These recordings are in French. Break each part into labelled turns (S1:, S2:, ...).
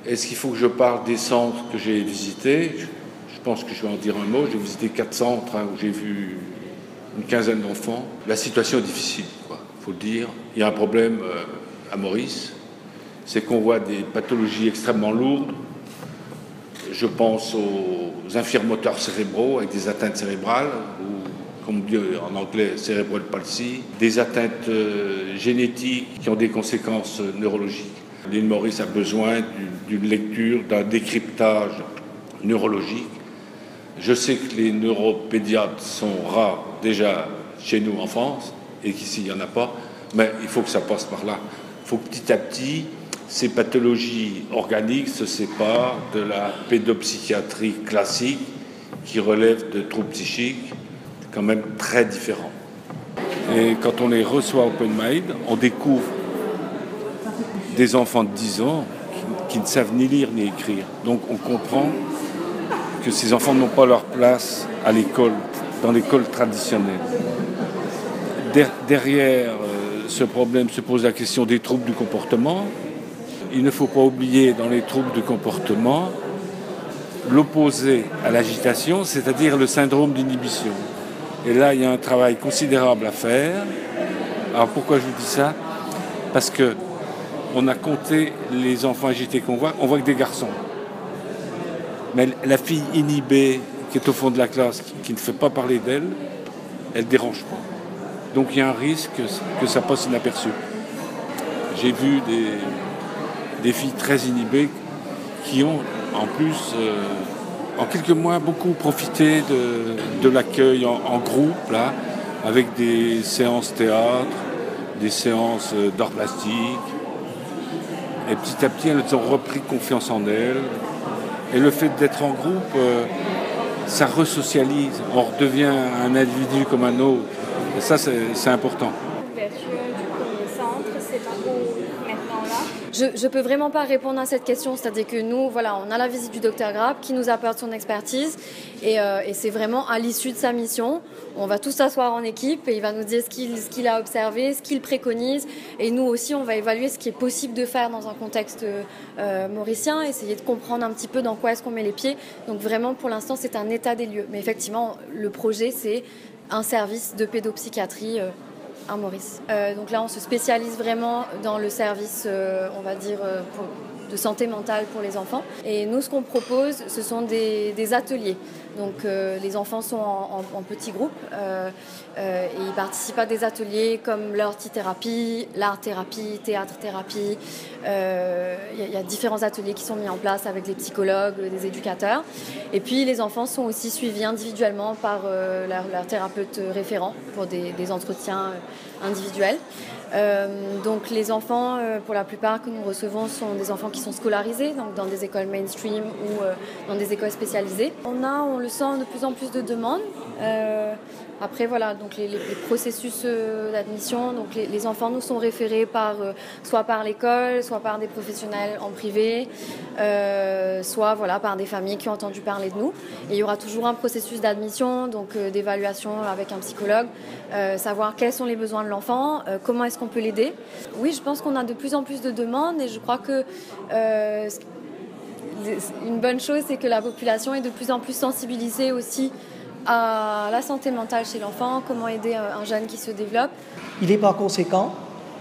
S1: Est-ce qu'il faut que je parle des centres que j'ai visités? Je pense que je vais en dire un mot. J'ai visité 4 centres où j'ai vu une quinzaine d'enfants. La situation est difficile, il faut le dire. Il y a un problème à Maurice, c'est qu'on voit des pathologies extrêmement lourdes. Je pense aux infirmoteurs cérébraux avec des atteintes cérébrales, ou comme on dit en anglais, cerebral palsy, des atteintes génétiques qui ont des conséquences neurologiques. L'île Maurice a besoin d'une lecture, d'un décryptage neurologique. Je sais que les neuropédiatres sont rares déjà chez nous en France, et qu'ici il n'y en a pas, mais il faut que ça passe par là. Il faut que petit à petit, ces pathologies organiques se séparent de la pédopsychiatrie classique qui relève de troubles psychiques quand même très différents. Et quand on les reçoit Open Mind, on découvre des enfants de 10 ans qui ne savent ni lire ni écrire. Donc on comprend que ces enfants n'ont pas leur place à l'école, dans l'école traditionnelle. Derrière ce problème se pose la question des troubles du comportement. Il ne faut pas oublier dans les troubles du comportement l'opposé à l'agitation, c'est-à-dire le syndrome d'inhibition. Et là, il y a un travail considérable à faire. Alors pourquoi je vous dis ça? Parce que on a compté les enfants agités qu'on voit que des garçons. Mais la fille inhibée qui est au fond de la classe, qui ne fait pas parler d'elle, elle ne dérange pas. Donc il y a un risque que ça passe inaperçu. J'ai vu des filles très inhibées qui ont en plus, en quelques mois, beaucoup profité de l'accueil en groupe, là, avec des séances théâtre, des séances d'art plastique. Et petit à petit, elles ont repris confiance en elles. Et le fait d'être en groupe, ça resocialise. On redevient un individu comme un autre. Et ça, c'est important.
S2: L'ouverture du premier centre, c'est un peu maintenant là. Je peux vraiment pas répondre à cette question. C'est-à-dire que nous, voilà, on a la visite du docteur Grapp qui nous apporte son expertise. Et c'est vraiment à l'issue de sa mission. On va tous s'asseoir en équipe et il va nous dire ce qu'il a observé, ce qu'il préconise. Et nous aussi, on va évaluer ce qui est possible de faire dans un contexte mauricien, essayer de comprendre un petit peu dans quoi est-ce qu'on met les pieds. Donc vraiment, pour l'instant, c'est un état des lieux. Mais effectivement, le projet, c'est un service de pédopsychiatrie à Maurice. Donc là, on se spécialise vraiment dans le service, on va dire, de santé mentale pour les enfants. Et nous, ce qu'on propose, ce sont des ateliers. Donc les enfants sont en petits groupes et ils participent à des ateliers comme l'orthithérapie, l'art-thérapie, théâtre-thérapie. Il y a différents ateliers qui sont mis en place avec des psychologues, des éducateurs. Et puis les enfants sont aussi suivis individuellement par leur thérapeute référent pour des entretiens individuels. Donc les enfants, pour la plupart que nous recevons, sont des enfants qui sont scolarisés, donc dans des écoles mainstream ou dans des écoles spécialisées. On le sent de plus en plus de demandes. Après voilà, donc les processus d'admission, donc les enfants nous sont référés soit par l'école, soit par des professionnels en privé, soit voilà par des familles qui ont entendu parler de nous. Et il y aura toujours un processus d'admission, donc d'évaluation avec un psychologue, savoir quels sont les besoins de l'enfant, comment est-ce qu'on peut l'aider. Oui, je pense qu'on a de plus en plus de demandes et je crois que une bonne chose, c'est que la population est de plus en plus sensibilisée aussi à la santé mentale chez l'enfant, comment aider un jeune qui se développe.
S3: Il est par conséquent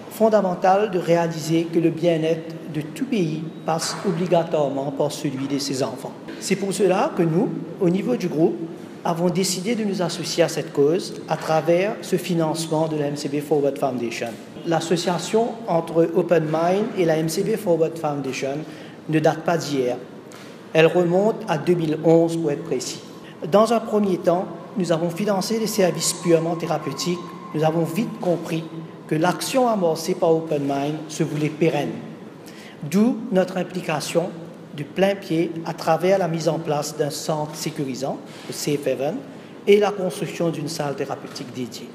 S3: fondamental de réaliser que le bien-être de tout pays passe obligatoirement par celui de ses enfants. C'est pour cela que nous, au niveau du groupe, avons décidé de nous associer à cette cause à travers ce financement de la MCB Forward Foundation. L'association entre Open Mind et la MCB Forward Foundation ne date pas d'hier. Elle remonte à 2011 pour être précis. Dans un premier temps, nous avons financé des services purement thérapeutiques. Nous avons vite compris que l'action amorcée par Open Mind se voulait pérenne. D'où notre implication de plein pied à travers la mise en place d'un centre sécurisant, le Safe Haven, et la construction d'une salle thérapeutique dédiée.